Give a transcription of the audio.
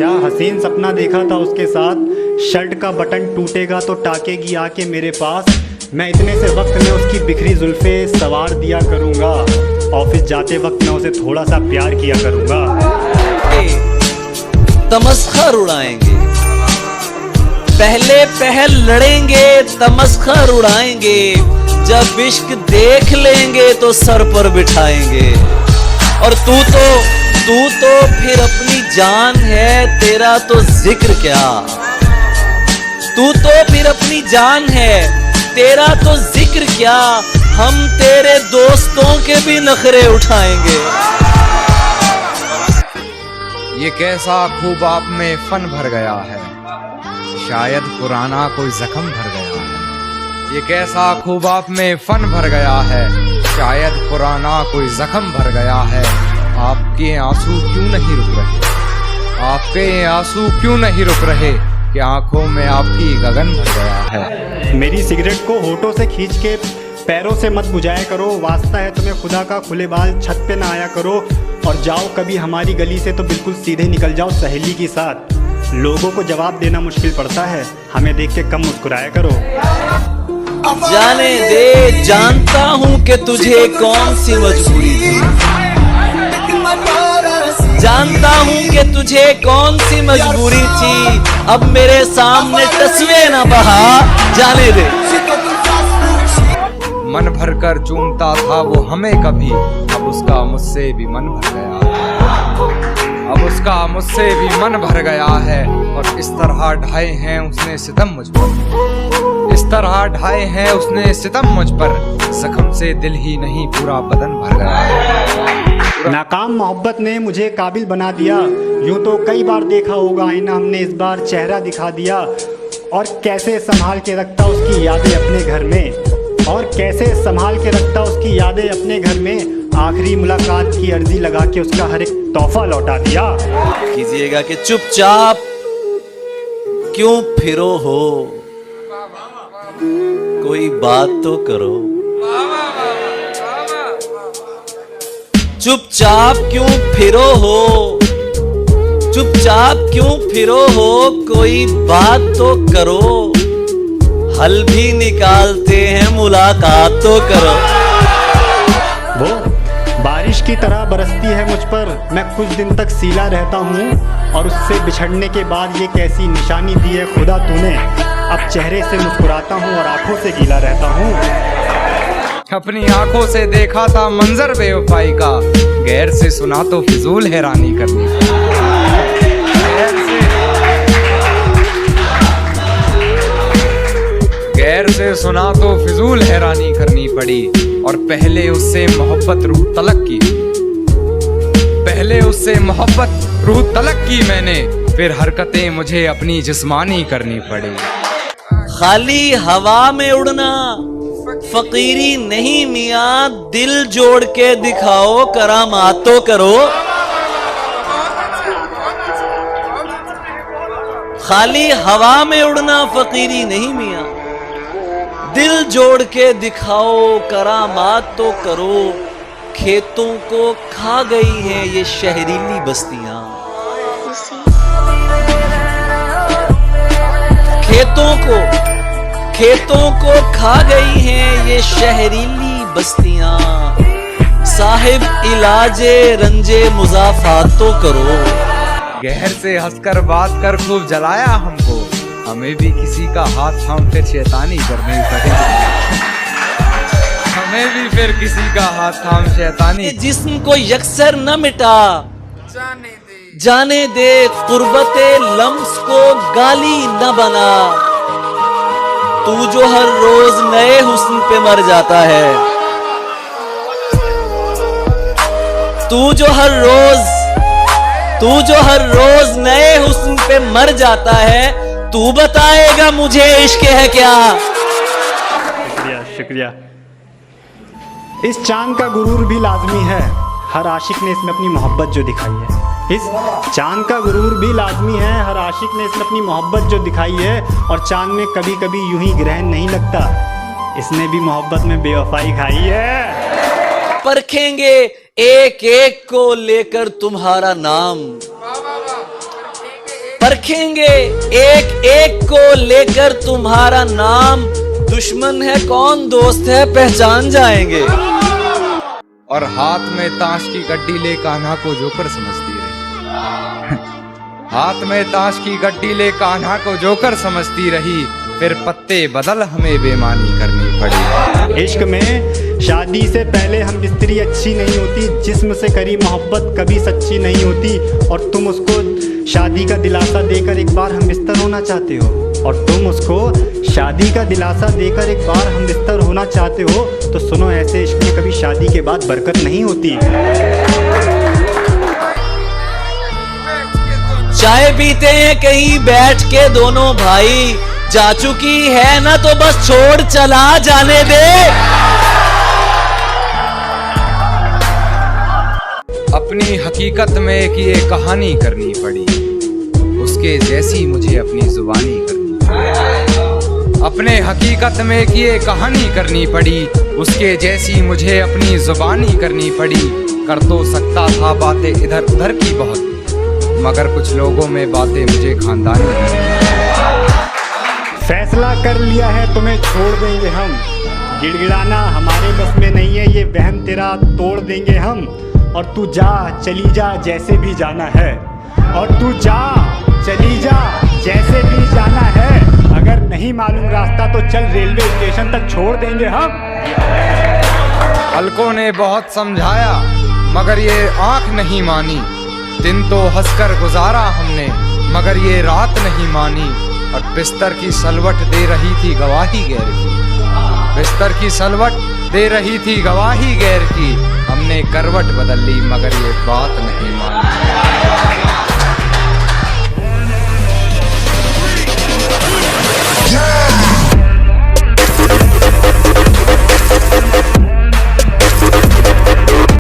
क्या हसीन सपना देखा था उसके साथ, शर्ट का बटन टूटेगा तो टाकेगी आके मेरे पास। मैं इतने से वक्त में उसकी बिखरी जुल्फे सवार दिया करूँगा, ऑफिस जाते वक्त मैं उसे थोड़ा सा प्यार किया करूँगा। तमस्खर उड़ाएंगे, पहले पहल लड़ेंगे, तमस्खर उड़ाएंगे, जब इश्क देख लेंगे तो सर पर बिठाएंगे। और तू तो फिर अपनी जान है, तेरा तो जिक्र क्या। तू तो फिर अपनी जान है, तेरा तो जिक्र क्या। हम तेरे दोस्तों के भी नखरे उठाएंगे। ये कैसा खूब आप में फन भर गया है, शायद पुराना कोई जख्म भर गया है। ये कैसा खूब आप में फन भर गया है, शायद पुराना कोई जख्म भर गया है। आपके आंसू क्यों नहीं रुक रहे, आपके आंसू क्यों नहीं रुक रहे, कि आंखों में आपकी गगन भर गया है। मेरी सिगरेट को होठों से खींच के पैरों से मत बुझाया करो, वास्ता है तुम्हें खुदा का, खुले बाल छत पे ना आया करो। और जाओ कभी हमारी गली से तो बिल्कुल सीधे निकल जाओ सहेली के साथ। लोगों को जवाब देना मुश्किल पड़ता है, हमें देख के कम मुस्कुराया करो। जाने दे, जानता हूँ कि तुझे कौन सी मजबूरी थी, जानता हूँ कि तुझे कौन सी मजबूरी थी। अब मेरे सामने तस्वीर न बहा, जाने दे। मन भर कर चूमता था वो हमें कभी, अब उसका मुझसे भी मन भर गया है। अब उसका मुझसे भी मन भर गया है। और इस तरह ढाए हैं उसने सितम मुझ पर, इस तरह ढाए हैं उसने सितम मुझ पर, जख्म से दिल ही नहीं पूरा बदन भर गया है। नाकाम मोहब्बत ने मुझे काबिल बना दिया, यूं तो कई बार देखा होगा आईना, हमने इस बार चेहरा दिखा दिया। और कैसे संभाल के रखता उसकी यादें अपने घर में, और कैसे संभाल के रखता उसकी यादें अपने घर में। आखिरी मुलाकात की अर्जी लगा के उसका हर एक तोहफा लौटा दिया। कीजिएगा कि चुपचाप क्यों फिरो हो, कोई बात तो करो। चुपचाप क्यों फिरो हो, चुपचाप क्यों फिरो हो, कोई बात तो करो। हल भी निकालते हैं, मुलाकात तो करो। वो बारिश की तरह बरसती है मुझ पर, मैं कुछ दिन तक सीला रहता हूँ। और उससे बिछड़ने के बाद ये कैसी निशानी दी है खुदा तूने, अब चेहरे से मुस्कुराता हूँ और आंखों से गीला रहता हूँ। अपनी आंखों से देखा था मंजर बेवफाई का, गैर से सुना तो फिजूल हैरानी करनी। गैर से सुना तो फिजूल हैरानी करनी पड़ी। और पहले उससे मोहब्बत रूह तलक की, पहले उससे मोहब्बत रूह तलक की मैंने, फिर हरकतें मुझे अपनी जिस्मानी करनी पड़ी। खाली हवा में उड़ना फकीरी नहीं मियाँ, दिल जोड़ के दिखाओ, करामात तो करो। खाली हवा में उड़ना फकीरी नहीं मियाँ, दिल जोड़ के दिखाओ, करामात तो करो। खेतों को खा गई हैं ये शहरीली बस्तियां, खेतों को खा गई हैं ये शहरीली बस्तियां। साहिब इलाजे रंजे मुजाफात तो करो। गहर से हंसकर बात कर खूब जलाया हमको, हमें भी किसी का हाथ थाम कर शैतानी करनी पड़ेगी। हमें भी फिर किसी का हाथ थाम शैतानी। जिस्म को यकसर न मिटा, जाने दे कुर्बते लम्स को गाली न बना। तू जो हर रोज नए हुस्न पे मर जाता है, तू जो हर रोज नए हुस्न पे मर जाता है, तू बताएगा मुझे इश्क है क्या। शुक्रिया शुक्रिया। इस चांद का गुरूर भी लाजमी है, हर आशिक ने इसमें अपनी मोहब्बत जो दिखाई है। इस चांद का गुरूर भी लाजमी है, हर आशिक ने इसमें अपनी मोहब्बत जो दिखाई है। और चांद में कभी कभी यूं ही ग्रहण नहीं लगता, इसने भी मोहब्बत में बेवफाई खाई है। परखेंगे एक एक को लेकर तुम्हारा नाम, परखेंगे एक एक को लेकर तुम्हारा नाम, दुश्मन है कौन दोस्त है पहचान जाएंगे। और हाथ में ताश की गड्डी ले कान्हा को जोकर समझती रही। हाथ में ताश की गड्डी ले कान्हा को जोकर समझती रही, फिर पत्ते बदल हमें बेईमानी करनी पड़ी। इश्क में शादी से पहले हम बिस्तरी अच्छी नहीं होती, जिस्म से करी मोहब्बत कभी सच्ची नहीं होती। और तुम उसको शादी का दिलासा देकर एक बार हम बिस्तर होना चाहते हो, और तुम उसको शादी का दिलासा देकर एक बार हम बिस्तर होना चाहते हो। तो सुनो, ऐसे इश्क में कभी शादी के बाद बरकत नहीं होती। चाय पीते हैं कहीं बैठ के दोनों भाई, जा चुकी है ना तो बस छोड़ चला जाने दे। अपनी हकीकत में एक ये कहानी करनी पड़ी, उसके जैसी मुझे अपनी जुबानी करनी पड़ी। अपने हकीकत में एक ये कहानी करनी पड़ी, उसके जैसी मुझे अपनी जुबानी करनी पड़ी। कर तो सकता था बातें इधर उधर की बहुत, मगर कुछ लोगों में बातें मुझे खानदानी करनी। फैसला कर लिया है तुम्हें छोड़ देंगे हम, गिड़गिड़ाना हमारे बस में नहीं है, ये वहम तेरा तोड़ देंगे हम। और तू जा चली जा जैसे भी जाना है, और तू जा चली जा जैसे भी जाना है। अगर नहीं मालूम रास्ता तो चल रेलवे स्टेशन तक छोड़ देंगे हम। अलकों ने बहुत समझाया मगर ये आंख नहीं मानी, दिन तो हंसकर गुजारा हमने मगर ये रात नहीं मानी। और बिस्तर की सलवट दे रही थी गवाही गैर की, बिस्तर की सलवट दे रही थी गवाही गैर की। हमने करवट बदल ली मगर ये बात नहीं मानी।